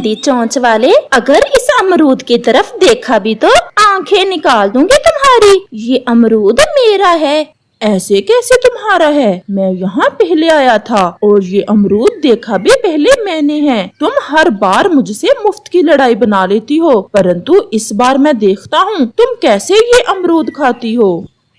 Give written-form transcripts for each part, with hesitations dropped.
गंदी चोंच वाले, अगर इस अमरूद की तरफ देखा भी तो आंखें निकाल दूंगी तुम्हारी। ये अमरूद मेरा है। ऐसे कैसे तुम्हारा है? मैं यहाँ पहले आया था और ये अमरूद देखा भी पहले मैंने है। तुम हर बार मुझसे मुफ्त की लड़ाई बना लेती हो, परंतु इस बार मैं देखता हूँ तुम कैसे ये अमरूद खाती हो।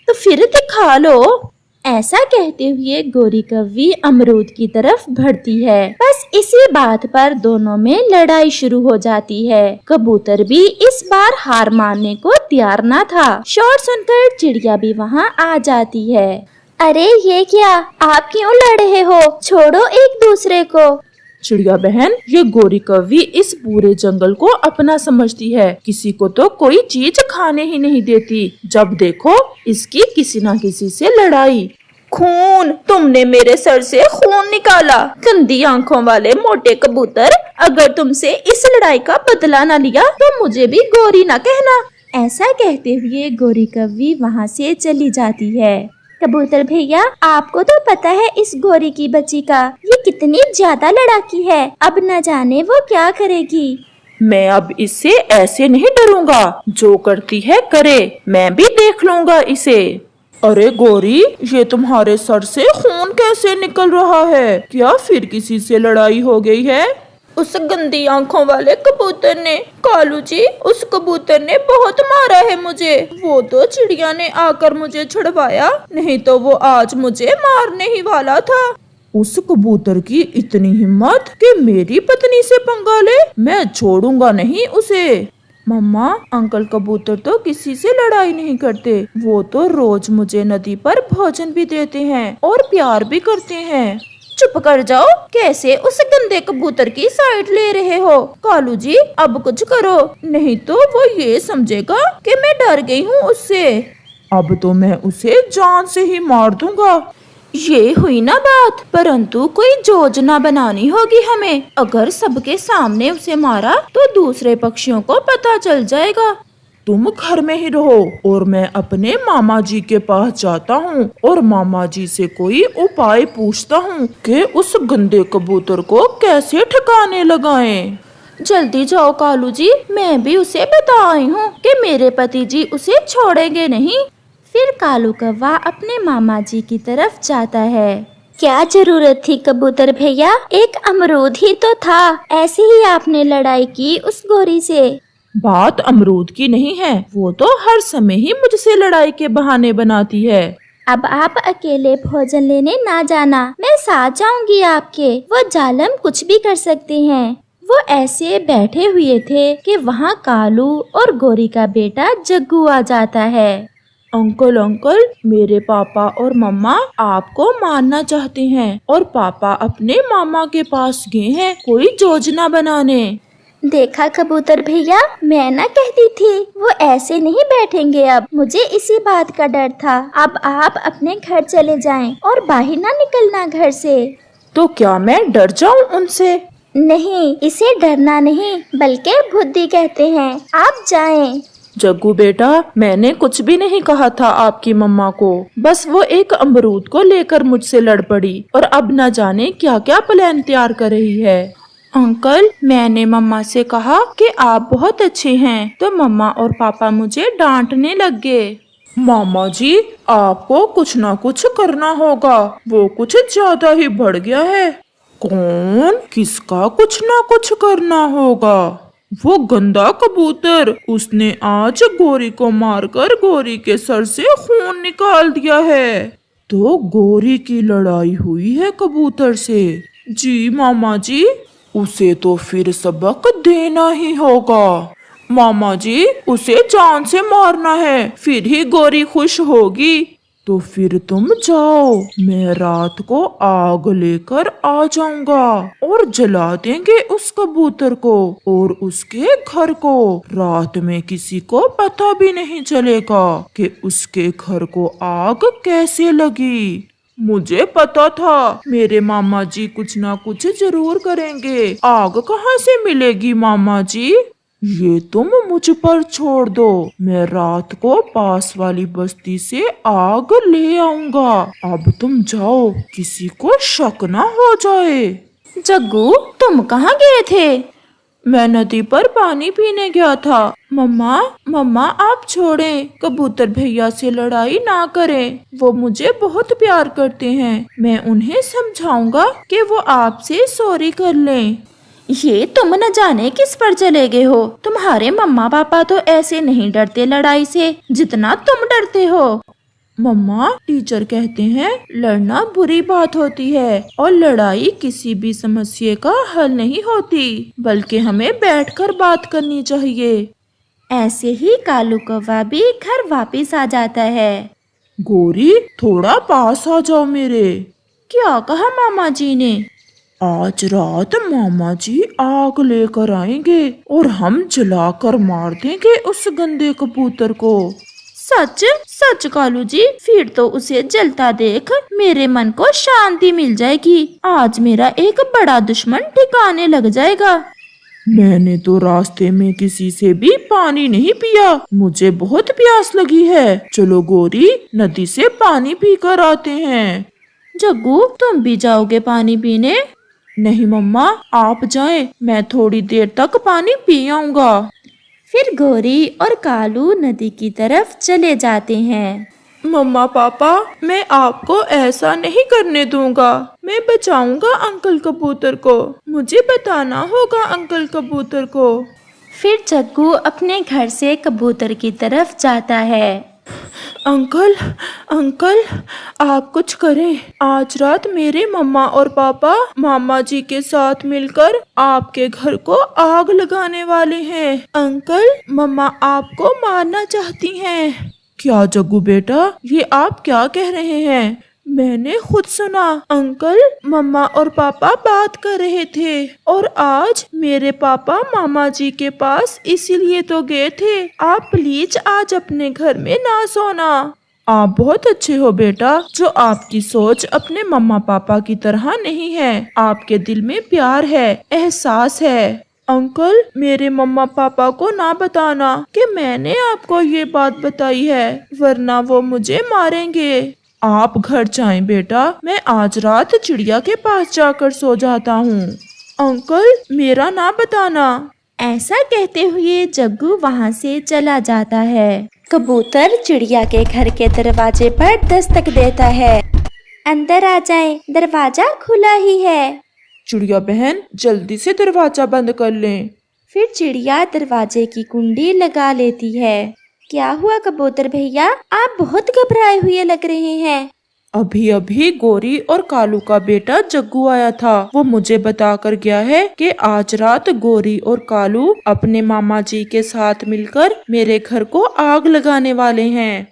तो फिर दिखा लो। ऐसा कहते हुए गोरी कौवी अमरूद की तरफ बढ़ती है। बस इसी बात पर दोनों में लड़ाई शुरू हो जाती है। कबूतर भी इस बार हार मानने को तैयार न था। शोर सुनकर चिड़िया भी वहाँ आ जाती है। अरे ये क्या, आप क्यों लड़ रहे हो? छोड़ो एक दूसरे को। चिड़िया बहन, ये गोरी कौवी इस पूरे जंगल को अपना समझती है, किसी को तो कोई चीज खाने ही नहीं देती। जब देखो इसकी किसी न किसी से लड़ाई। खून, तुमने मेरे सर से खून निकाला। गंदी आंखों वाले मोटे कबूतर, अगर तुमसे इस लड़ाई का बदला न लिया तो मुझे भी गोरी न कहना। ऐसा कहते हुए गोरी कौवी वहाँ से चली जाती है। कबूतर भैया, आपको तो पता है इस गोरी की बच्ची का, ये कितनी ज्यादा लड़ाकी है। अब न जाने वो क्या करेगी। मैं अब इससे ऐसे नहीं डरूंगा, जो करती है करे, मैं भी देख लूंगा इसे। अरे गोरी, ये तुम्हारे सर से खून कैसे निकल रहा है? क्या फिर किसी से लड़ाई हो गई है? उस गंदी आंखों वाले कबूतर ने, कालू जी, उस कबूतर ने बहुत मारा है मुझे। वो तो चिड़िया ने आकर मुझे छुड़वाया, नहीं तो वो आज मुझे मारने ही वाला था। उस कबूतर की इतनी हिम्मत कि मेरी पत्नी से पंगा ले? मैं छोड़ूंगा नहीं उसे। मम्मा, अंकल कबूतर तो किसी से लड़ाई नहीं करते। वो तो रोज मुझे नदी पर भोजन भी देते हैं और प्यार भी करते हैं। चुप कर जाओ, कैसे उस गंदे कबूतर की साइड ले रहे हो? कालू जी, अब कुछ करो, नहीं तो वो ये समझेगा कि मैं डर गई हूँ उससे। अब तो मैं उसे जान से ही मार दूंगा। ये हुई ना बात, परंतु कोई योजना बनानी होगी हमें। अगर सबके सामने उसे मारा तो दूसरे पक्षियों को पता चल जाएगा। तुम घर में ही रहो और मैं अपने मामा जी के पास जाता हूँ और मामा जी से कोई उपाय पूछता हूँ कि उस गंदे कबूतर को कैसे ठिकाने लगाएं। जल्दी जाओ कालू जी, मैं भी उसे बता आई हूँ कि मेरे पति जी उसे छोड़ेंगे नहीं। फिर कालू कौवा अपने मामा जी की तरफ जाता है। क्या जरूरत थी कबूतर भैया, एक अमरूद ही तो था, ऐसे ही आपने लड़ाई की उस गोरी से। बात अमरूद की नहीं है, वो तो हर समय ही मुझसे लड़ाई के बहाने बनाती है। अब आप अकेले भोजन लेने ना जाना, मैं साथ जाऊंगी आपके। वो जालिम कुछ भी कर सकते हैं। वो ऐसे बैठे हुए थे कि वहाँ कालू और गोरी का बेटा जग्गू आ जाता है। अंकल अंकल, मेरे पापा और मम्मा आपको मारना चाहते हैं और पापा अपने मामा के पास गए हैं कोई योजना बनाने। देखा कबूतर भैया, मैं ना कहती थी वो ऐसे नहीं बैठेंगे। अब मुझे इसी बात का डर था। अब आप अपने घर चले जाएं और बाहर ना निकलना घर से। तो क्या मैं डर जाऊं उनसे? नहीं, इसे डरना नहीं बल्कि बुद्धि कहते हैं। आप जाएं। जग्गू बेटा, मैंने कुछ भी नहीं कहा था आपकी मम्मा को, बस वो एक अमरूद को लेकर मुझसे लड़ पड़ी और अब न जाने क्या क्या प्लान तैयार कर रही है। अंकल, मैंने मम्मा से कहा कि आप बहुत अच्छे हैं, तो मम्मा और पापा मुझे डांटने लग गए। मामा जी, आपको कुछ ना कुछ करना होगा, वो कुछ ज्यादा ही बढ़ गया है। कौन? किसका कुछ ना कुछ करना होगा? वो गंदा कबूतर, उसने आज गोरी को मारकर गोरी के सर से खून निकाल दिया है। तो गोरी की लड़ाई हुई है कबूतर से? जी मामा जी, उसे तो फिर सबक देना ही होगा। मामा जी, उसे जान से मारना है, फिर ही गोरी खुश होगी। तो फिर तुम जाओ, मैं रात को आग लेकर आ जाऊंगा और जला देंगे उस कबूतर को और उसके घर को। रात में किसी को पता भी नहीं चलेगा कि उसके घर को आग कैसे लगी। मुझे पता था मेरे मामा जी कुछ ना कुछ जरूर करेंगे। आग कहाँ से मिलेगी मामा जी? ये तुम मुझ पर छोड़ दो, मैं रात को पास वाली बस्ती से आग ले आऊंगा। अब तुम जाओ, किसी को शक ना हो जाए। जग्गू, तुम कहाँ गए थे? मैं नदी पर पानी पीने गया था। मम्मा मम्मा आप छोड़ें, कबूतर भैया से लड़ाई ना करें, वो मुझे बहुत प्यार करते हैं। मैं उन्हें समझाऊंगा कि वो आपसे सॉरी कर लें। ये तुम न जाने किस पर चले गए हो। तुम्हारे मम्मा पापा तो ऐसे नहीं डरते लड़ाई से जितना तुम डरते हो। मम्मा टीचर कहते हैं लड़ना बुरी बात होती है और लड़ाई किसी भी समस्या का हल नहीं होती, बल्कि हमें बैठकर बात करनी चाहिए। ऐसे ही कालू कौवा भी घर वापस आ जाता है। गोरी थोड़ा पास आ जाओ मेरे। क्या कहा मामा जी ने? आज रात मामा जी आग लेकर आएंगे और हम जलाकर मार देंगे उस गंदे कबूतर को। सच सच कालू जी, फिर तो उसे जलता देख मेरे मन को शांति मिल जाएगी। आज मेरा एक बड़ा दुश्मन ठिकाने लग जाएगा। मैंने तो रास्ते में किसी से भी पानी नहीं पिया, मुझे बहुत प्यास लगी है। चलो गोरी नदी से पानी पी कर आते हैं। जग्गू तुम भी जाओगे पानी पीने? नहीं मम्मा आप जाएं, मैं थोड़ी देर तक पानी पी आऊंगा। फिर गोरी और कालू नदी की तरफ चले जाते हैं। मम्मा पापा मैं आपको ऐसा नहीं करने दूंगा, मैं बचाऊंगा अंकल कबूतर को। मुझे बताना होगा अंकल कबूतर को। फिर जग्गू अपने घर से कबूतर की तरफ जाता है। अंकल अंकल आप कुछ करें, आज रात मेरे मम्मा और पापा मामा जी के साथ मिलकर आपके घर को आग लगाने वाले हैं। अंकल मम्मा आपको मारना चाहती हैं। क्या जग्गू बेटा ये आप क्या कह रहे हैं? मैंने खुद सुना, अंकल मम्मा और पापा बात कर रहे थे और आज मेरे पापा मामा जी के पास इसीलिए तो गए थे। आप प्लीज आज अपने घर में ना सोना। आप बहुत अच्छे हो बेटा, जो आपकी सोच अपने मम्मा पापा की तरह नहीं है। आपके दिल में प्यार है, एहसास है। अंकल मेरे मम्मा पापा को ना बताना कि मैंने आपको ये बात बताई है, वरना वो मुझे मारेंगे। आप घर जाएं बेटा, मैं आज रात चिड़िया के पास जाकर सो जाता हूँ। अंकल मेरा ना बताना। ऐसा कहते हुए जग्गू वहाँ से चला जाता है। कबूतर चिड़िया के घर के दरवाजे पर दस्तक देता है। अंदर आ जाएं, दरवाजा खुला ही है। चिड़िया बहन जल्दी से दरवाजा बंद कर लें। फिर चिड़िया दरवाजे की कुंडी लगा लेती है। क्या हुआ कबूतर भैया, आप बहुत घबराए हुए लग रहे हैं। अभी अभी गोरी और कालू का बेटा जग्गू आया था। वो मुझे बताकर गया है कि आज रात गोरी और कालू अपने मामा जी के साथ मिलकर मेरे घर को आग लगाने वाले हैं।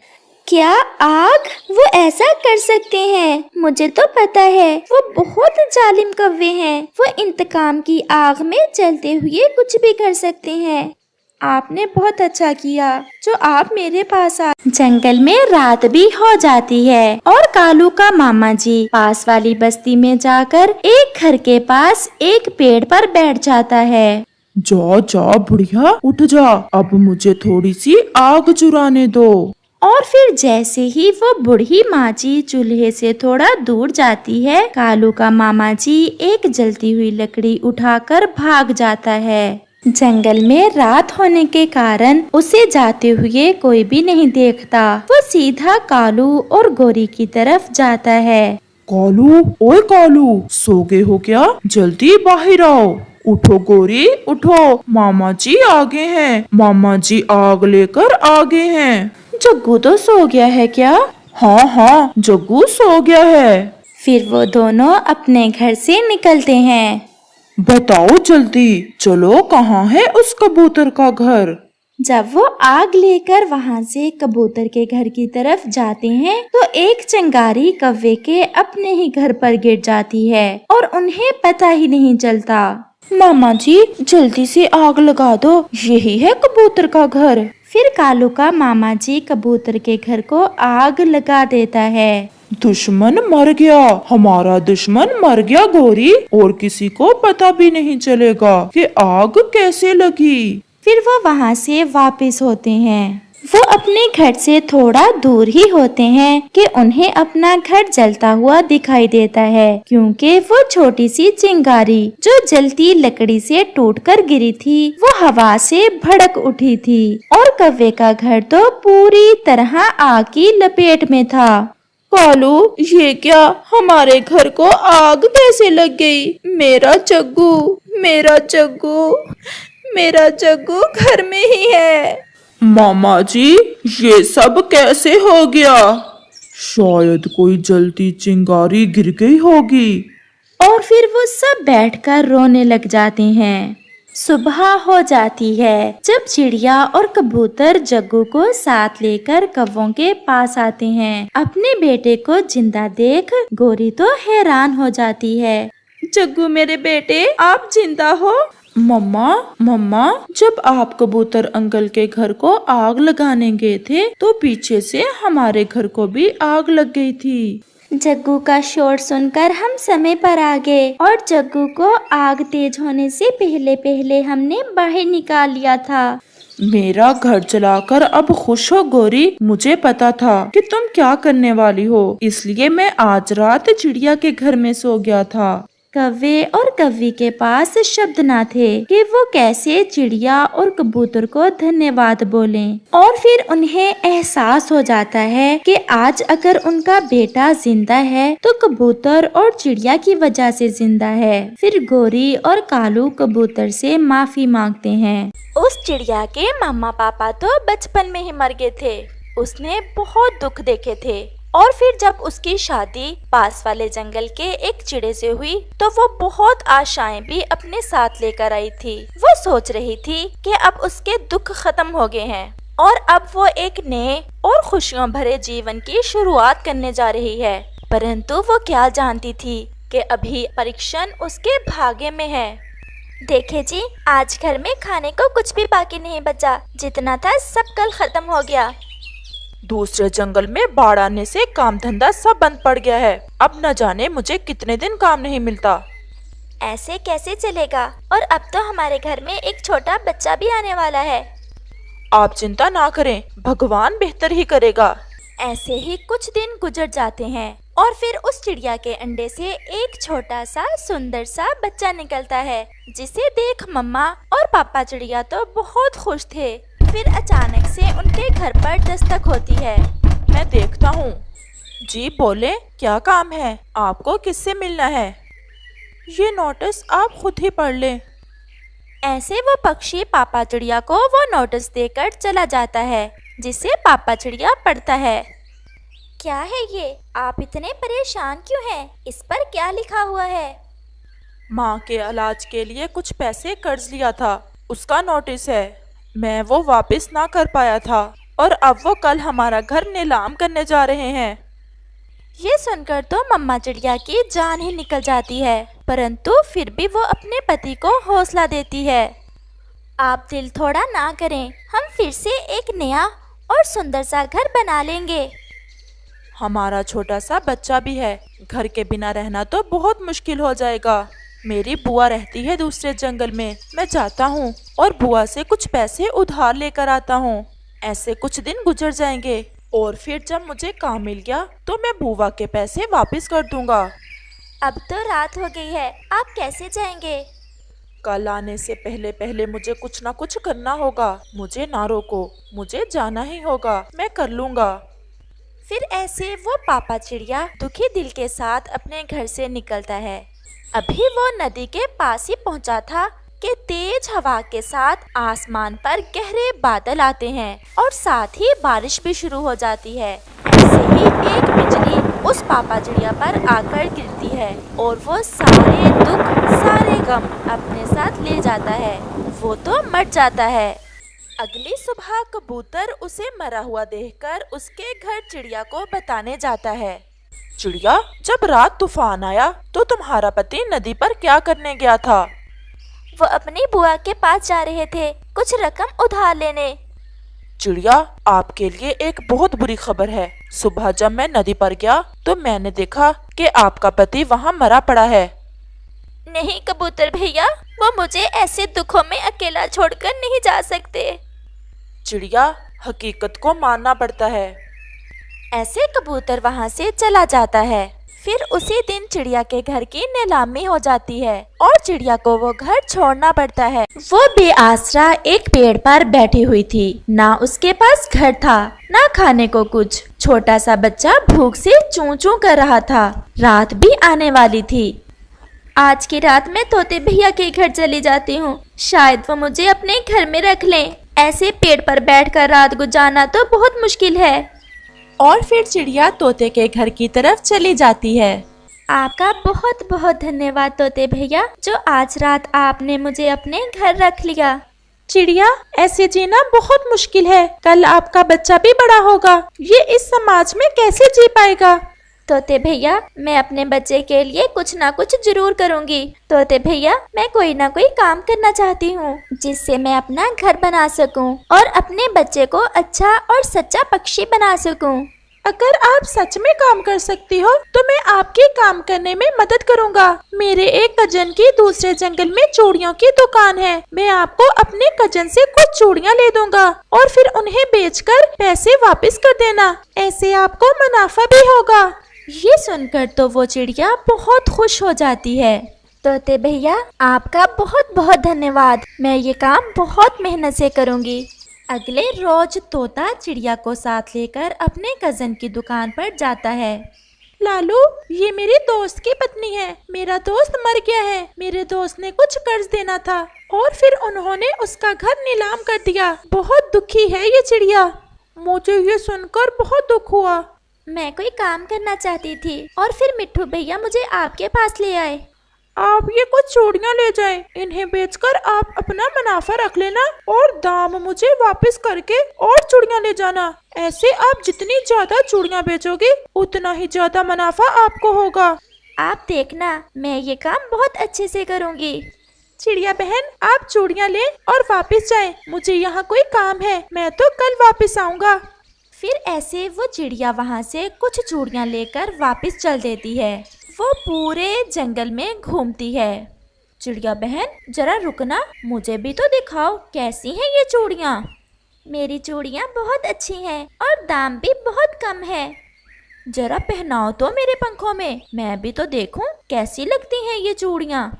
क्या आग? वो ऐसा कर सकते हैं? मुझे तो पता है वो बहुत जालिम कौवे हैं। वो इंतकाम की आग में जलते हुए कुछ भी कर सकते हैं। आपने बहुत अच्छा किया जो आप मेरे पास आ। जंगल में रात भी हो जाती है और कालू का मामा जी पास वाली बस्ती में जाकर एक घर के पास एक पेड़ पर बैठ जाता है। जा जा बुढ़िया उठ जा, अब मुझे थोड़ी सी आग जुराने दो। और फिर जैसे ही वो बूढ़ी माँ जी चूल्हे से थोड़ा दूर जाती है, कालू का मामा जी एक जलती हुई लकड़ी उठाकर भाग जाता है। जंगल में रात होने के कारण उसे जाते हुए कोई भी नहीं देखता। वो सीधा कालू और गोरी की तरफ जाता है। कालू ओए कालू सो गए हो क्या? जल्दी बाहर आओ। उठो गोरी उठो, मामा जी आगे हैं, मामा जी आग लेकर आगे हैं। जग्गू तो सो गया है क्या? हाँ हाँ जग्गू सो गया है। फिर वो दोनों अपने घर से निकलते हैं। बताओ जल्दी, चलो कहाँ है उस कबूतर का घर? जब वो आग लेकर वहाँ से कबूतर के घर की तरफ जाते हैं तो एक चिंगारी कौवे के अपने ही घर पर गिर जाती है और उन्हें पता ही नहीं चलता। मामा जी जल्दी से आग लगा दो, यही है कबूतर का घर। फिर कालू का मामा जी कबूतर के घर को आग लगा देता है। दुश्मन मर गया, हमारा दुश्मन मर गया गोरी, और किसी को पता भी नहीं चलेगा कि आग कैसे लगी। फिर वो वहाँ से वापस होते हैं। वो अपने घर से थोड़ा दूर ही होते हैं कि उन्हें अपना घर जलता हुआ दिखाई देता है, क्योंकि वो छोटी सी चिंगारी जो जलती लकड़ी से टूटकर गिरी थी वो हवा से भड़क उठी थी और कौवे का घर तो पूरी तरह आग की लपेट में था। कालू, ये क्या, हमारे घर को आग कैसे लग गई? मेरा जग्गू, मेरा जग्गू, मेरा जग्गू घर में ही है। मामा जी, ये सब कैसे हो गया? शायद कोई जलती चिंगारी गिर गई होगी। और फिर वो सब बैठकर रोने लग जाते हैं। सुबह हो जाती है जब चिड़िया और कबूतर जग्गू को साथ लेकर कौवों के पास आते हैं। अपने बेटे को जिंदा देख गोरी तो हैरान हो जाती है। जग्गू मेरे बेटे, आप जिंदा हो? मम्मा, जब आप कबूतर अंकल के घर को आग लगाने गए थे तो पीछे से हमारे घर को भी आग लग गई थी। जग्गू का शोर सुनकर हम समय पर आ गए और जग्गू को आग तेज होने से पहले पहले हमने बाहर निकाल लिया था। मेरा घर जलाकर अब खुश हो गोरी? मुझे पता था कि तुम क्या करने वाली हो, इसलिए मैं आज रात चिड़िया के घर में सो गया था। कौवे और कौवी के पास शब्द ना थे कि वो कैसे चिड़िया और कबूतर को धन्यवाद बोलें। और फिर उन्हें एहसास हो जाता है कि आज अगर उनका बेटा जिंदा है तो कबूतर और चिड़िया की वजह से जिंदा है। फिर गोरी और कालू कबूतर से माफी मांगते हैं। उस चिड़िया के मम्मा पापा तो बचपन में ही मर गए थे। उसने बहुत दुख देखे थे और फिर जब उसकी शादी पास वाले जंगल के एक चिड़े से हुई तो वो बहुत आशाएं भी अपने साथ लेकर आई थी। वो सोच रही थी कि अब उसके दुख खत्म हो गए हैं और अब वो एक नए और खुशियों भरे जीवन की शुरुआत करने जा रही है। परंतु वो क्या जानती थी कि अभी परीक्षण उसके भाग्य में है। देखे जी, आज घर में खाने को कुछ भी बाकी नहीं बचा। जितना था सब कल खत्म हो गया। दूसरे जंगल में बाढ़ आने से काम धंधा सब बंद पड़ गया है। अब न जाने मुझे कितने दिन काम नहीं मिलता। ऐसे कैसे चलेगा? और अब तो हमारे घर में एक छोटा बच्चा भी आने वाला है। आप चिंता ना करें, भगवान बेहतर ही करेगा। ऐसे ही कुछ दिन गुजर जाते हैं और फिर उस चिड़िया के अंडे से एक छोटा सा सुंदर सा बच्चा निकलता है, जिसे देख मम्मा और पापा चिड़िया तो बहुत खुश थे। फिर अचानक से उनके घर पर दस्तक होती है। मैं देखता हूँ। जी बोले, क्या काम है? आपको किससे मिलना है? ये नोटिस आप खुद ही पढ़ लें। ऐसे वो पक्षी पापा चिड़िया को वो नोटिस देकर चला जाता है, जिसे पापा चिड़िया पढ़ता है। क्या है ये? आप इतने परेशान क्यों हैं? इस पर क्या लिखा हुआ है? माँ के इलाज के लिए कुछ पैसे कर्ज लिया था, उसका नोटिस है। मैं वो वापस ना कर पाया था और अब वो कल हमारा घर नीलाम करने जा रहे हैं। ये सुनकर तो मम्मा चिड़िया की जान ही निकल जाती है, परंतु फिर भी वो अपने पति को हौसला देती है। आप दिल थोड़ा ना करें, हम फिर से एक नया और सुंदर सा घर बना लेंगे। हमारा छोटा सा बच्चा भी है, घर के बिना रहना तो बहुत मुश्किल हो जाएगा। मेरी बुआ रहती है दूसरे जंगल में, मैं जाता हूँ और बुआ से कुछ पैसे उधार लेकर आता हूँ। ऐसे कुछ दिन गुजर जाएंगे और फिर जब मुझे काम मिल गया तो मैं बुआ के पैसे वापस कर दूंगा। अब तो रात हो गई है, आप कैसे जाएंगे? कल आने से पहले पहले मुझे कुछ ना कुछ करना होगा। मुझे ना रोको, मुझे जाना ही होगा, मैं कर लूंगा। फिर ऐसे वो पापा चिड़िया दुखी दिल के साथ अपने घर से निकलता है। अभी वो नदी के पास ही पहुंचा था कि तेज हवा के साथ आसमान पर गहरे बादल आते हैं और साथ ही बारिश भी शुरू हो जाती है। ऐसे ही एक बिजली उस पापा चिड़िया पर आकर गिरती है और वो सारे दुख सारे गम अपने साथ ले जाता है। वो तो मर जाता है। अगली सुबह कबूतर उसे मरा हुआ देखकर उसके घर चिड़िया को बताने जाता है। चिड़िया, जब रात तूफान आया तो तुम्हारा पति नदी पर क्या करने गया था? वो अपनी बुआ के पास जा रहे थे कुछ रकम उधार लेने। चिड़िया, आपके लिए एक बहुत बुरी खबर है। सुबह जब मैं नदी पर गया तो मैंने देखा कि आपका पति वहाँ मरा पड़ा है। नहीं कबूतर भैया, वो मुझे ऐसे दुखों में अकेला छोड़कर नहीं जा सकते। चिड़िया, हकीकत को मानना पड़ता है। ऐसे कबूतर वहाँ से चला जाता है। फिर उसी दिन चिड़िया के घर की नीलामी हो जाती है और चिड़िया को वो घर छोड़ना पड़ता है। वो बेआसरा एक पेड़ पर बैठी हुई थी। ना उसके पास घर था, ना खाने को कुछ। छोटा सा बच्चा भूख से चूं चूं कर रहा था। रात भी आने वाली थी। आज की रात मैं तोते भैया के घर चली जाती हूँ। शायद वो मुझे अपने घर में रख लें। ऐसे पेड़ पर बैठकर रात गुजारना तो बहुत मुश्किल है। और फिर चिड़िया तोते के घर की तरफ चली जाती है। आपका बहुत बहुत धन्यवाद तोते भैया, जो आज रात आपने मुझे अपने घर रख लिया। चिड़िया, ऐसे जीना बहुत मुश्किल है। कल आपका बच्चा भी बड़ा होगा, ये इस समाज में कैसे जी पाएगा? तोते भैया, मैं अपने बच्चे के लिए कुछ ना कुछ जरूर करूंगी। तोते भैया, मैं कोई ना कोई काम करना चाहती हूँ जिससे मैं अपना घर बना सकूं और अपने बच्चे को अच्छा और सच्चा पक्षी बना सकूं। अगर आप सच में काम कर सकती हो तो मैं आपके काम करने में मदद करूंगा। मेरे एक कजन की दूसरे जंगल में चूड़ियों की दुकान है। मैं आपको अपने कजन से कुछ चूड़ियां ले दूंगा और फिर उन्हें बेचकर पैसे वापस कर देना। ऐसे आपको मुनाफा भी होगा। ये सुनकर तो वो चिड़िया बहुत खुश हो जाती है। तोते भैया, आपका बहुत बहुत धन्यवाद। मैं ये काम बहुत मेहनत से करूंगी। अगले रोज तोता चिड़िया को साथ लेकर अपने कजन की दुकान पर जाता है। लालू, ये मेरे दोस्त की पत्नी है। मेरा दोस्त मर गया है। मेरे दोस्त ने कुछ कर्ज देना था और फिर उन्होंने उसका घर नीलाम कर दिया। बहुत दुखी है ये चिड़िया। मुझे ये सुनकर बहुत दुख हुआ। मैं कोई काम करना चाहती थी और फिर मिट्ठू भैया मुझे आपके पास ले आए। आप ये कुछ चूड़ियां ले जाएं। इन्हें बेचकर आप अपना मुनाफा रख लेना और दाम मुझे वापस करके और चूड़ियां ले जाना। ऐसे आप जितनी ज्यादा चूड़ियां बेचोगे उतना ही ज्यादा मुनाफा आपको होगा। आप देखना, मैं ये काम बहुत अच्छे से करूँगी। चिड़िया बहन, आप चूड़ियां लें और वापस जाएं। मुझे यहाँ कोई काम है, मैं तो कल वापस आऊँगा। फिर ऐसे वो चिड़िया वहाँ से कुछ चूड़ियाँ लेकर वापस चल देती है। वो पूरे जंगल में घूमती है। चिड़िया बहन, जरा रुकना, मुझे भी तो दिखाओ कैसी हैं ये चूड़ियाँ। मेरी चूड़ियाँ बहुत अच्छी हैं और दाम भी बहुत कम है। जरा पहनाओ तो मेरे पंखों में, मैं भी तो देखूं कैसी लगती हैं ये चूड़ियाँ।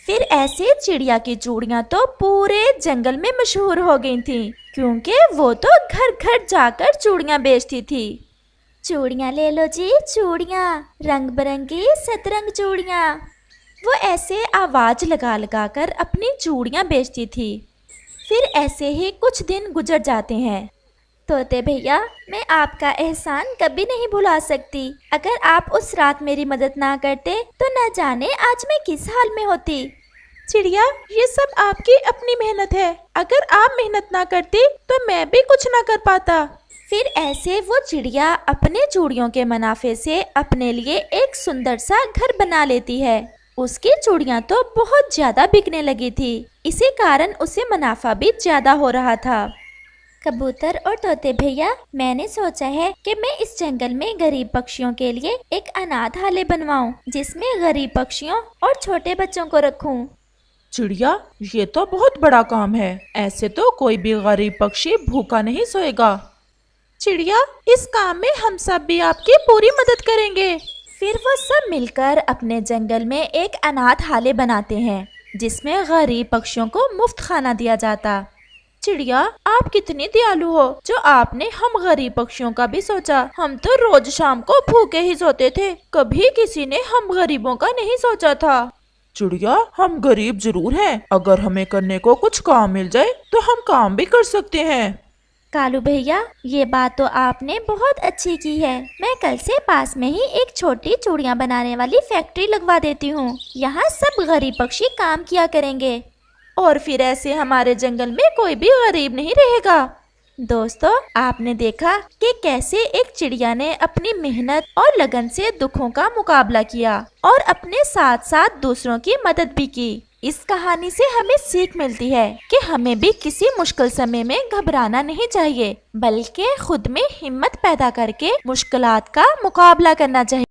फिर ऐसे चिड़िया की चूड़ियाँ तो पूरे जंगल में मशहूर हो गई थी, क्योंकि वो तो घर घर जाकर चूड़ियाँ बेचती थी। चूड़ियाँ ले लो जी, चूड़ियाँ, रंग बिरंगी सतरंग चूड़ियाँ। वो ऐसे आवाज लगा लगा कर अपनी चूड़ियाँ बेचती थी। फिर ऐसे ही कुछ दिन गुजर जाते हैं। तोते भैया, मैं आपका एहसान कभी नहीं भुला सकती। अगर आप उस रात मेरी मदद ना करते तो न जाने आज मैं किस हाल में होती। चिड़िया, ये सब आपकी अपनी मेहनत है। अगर आप मेहनत ना करती तो मैं भी कुछ ना कर पाता। फिर ऐसे वो चिड़िया अपने चूड़ियों के मुनाफे से अपने लिए एक सुंदर सा घर बना लेती है। उसकी चूड़ियाँ तो बहुत ज्यादा बिकने लगी थी। इसी कारण उसे मुनाफा भी ज्यादा हो रहा था। कबूतर और तोते भैया, मैंने सोचा है कि मैं इस जंगल में गरीब पक्षियों के लिए एक अनाथालय बनवाऊं, जिसमें गरीब पक्षियों और छोटे बच्चों को रखूं। चिड़िया, ये तो बहुत बड़ा काम है। ऐसे तो कोई भी गरीब पक्षी भूखा नहीं सोएगा। चिड़िया, इस काम में हम सब भी आपकी पूरी मदद करेंगे। फिर वो सब मिलकर अपने जंगल में एक अनाथालय बनाते हैं, जिसमें गरीब पक्षियों को मुफ्त खाना दिया जाता। चिड़िया, आप कितनी दयालु हो जो आपने हम गरीब पक्षियों का भी सोचा। हम तो रोज शाम को भूखे ही सोते थे, कभी किसी ने हम गरीबों का नहीं सोचा था। चिड़िया, हम गरीब जरूर हैं। अगर हमें करने को कुछ काम मिल जाए तो हम काम भी कर सकते हैं। कालू भैया, ये बात तो आपने बहुत अच्छी की है। मैं कल से पास में ही एक छोटी चूड़ियाँ बनाने वाली फैक्ट्री लगवा देती हूँ। यहाँ सब गरीब पक्षी काम किया करेंगे और फिर ऐसे हमारे जंगल में कोई भी गरीब नहीं रहेगा। दोस्तों, आपने देखा कि कैसे एक चिड़िया ने अपनी मेहनत और लगन से दुखों का मुकाबला किया और अपने साथ साथ दूसरों की मदद भी की। इस कहानी से हमें सीख मिलती है कि हमें भी किसी मुश्किल समय में घबराना नहीं चाहिए, बल्कि खुद में हिम्मत पैदा करके मुश्किलात का मुकाबला करना चाहिए।